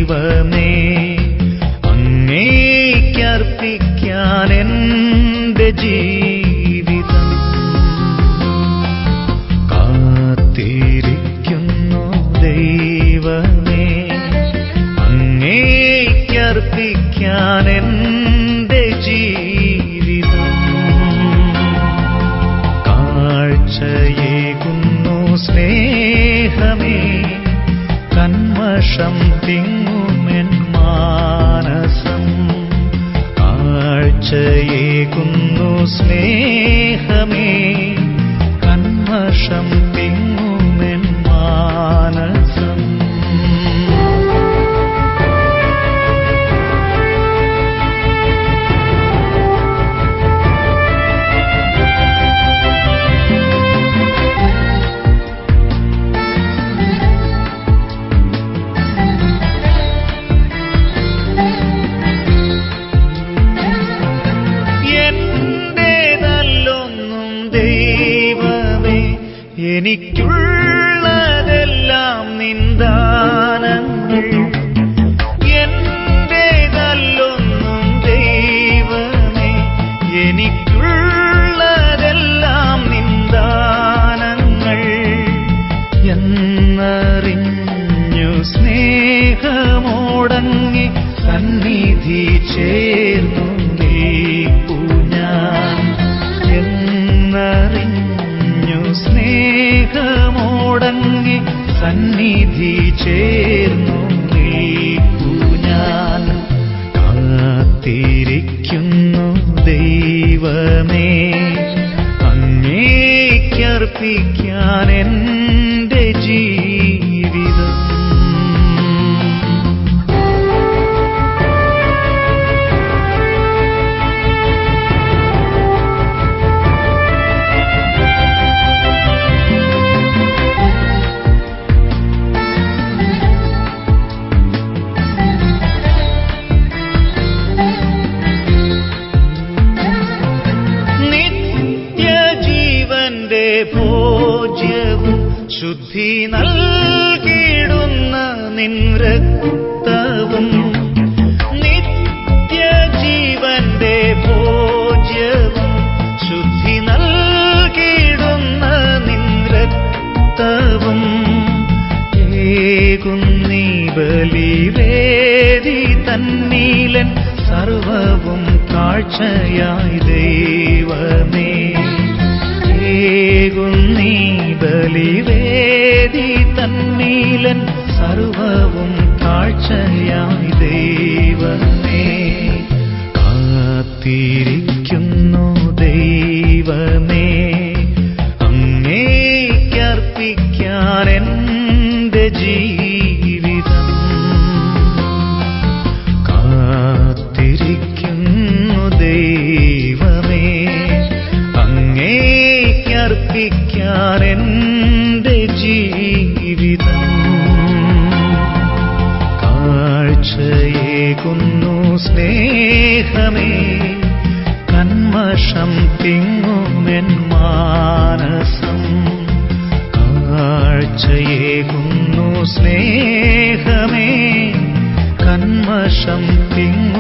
ദൈവമേ, അങ്ങേക്കർപ്പിക്കാൻ എന്റെ ജീവിതം കാത്തിരിക്കുന്നു. ദൈവമേ, അങ്ങേക്കർപ്പിക്കാൻ എന്റെ ജീവിതം കാഴ്ചയേകുന്നു. സ്നേഹമേ, കന്മഷം തിങ്ങുമെൻ മാനസം കാഴ്ചയേകുന്നു. സ്നേഹമേ, കന്മഷം തിങ്ങുമെൻ മാനസം. എനിക്കുള്ളതെല്ലാം നിന്ദാനങ്ങൾ, എന്റേതല്ലൊന്നും ദൈവമേ, എനിക്കുള്ളതെല്ലാം നിന്ദാനങ്ങൾ. എന്നറിഞ്ഞു സ്നേഹമോടങ്ങി സന്നിധി ചേർന്നു നിൽപ്പു ഞാൻ. എന്നറിഞ്ഞു സ്നേഹമോടങ്ങി സന്നിധി ചേർന്നു നിൽപ്പു ഞാൻ. കാത്തിരിക്കുന്നു. ദൈവമേ, അങ്ങേക്കർപ്പിക്കാൻ എന്റെ ജീവിതം ഭോജ്യവും ശുദ്ധി നൽകിടുന്ന നിൻ രക്തവും. നിത്യജീവന്റെ ഭോജ്യവും ശുദ്ധി നൽകിടുന്ന നിൻ രക്തവും. ഏകുന്നീ ബലിവേദി തന്നീലൻ സർവവും കാഴ്ചയായി. ദൈവമേ, ഏകുന്നീ ബലിവേദി തന്നീലൻ സർവവും കാഴ്ചയായി. ദൈവമേ, കാത്തിരിക്കുന്നു. ദൈവമേ, അങ്ങേക്കർപ്പിക്കാൻ എന്റെ ജീവിതം കാത്തിരിക്കുന്നു. ദൈവമേ, അങ്ങേക്കർപ്പിക്കാൻ എന്റെ ജീവിതം കാഴ്ചയേകുന്നു. സ്നേഹമേ, കന്മഷം തിങ്ങുമെൻ മാനസം കാഴ്ചയേകുന്നു. സ്നേഹമേ, കന്മഷം തിങ്ങും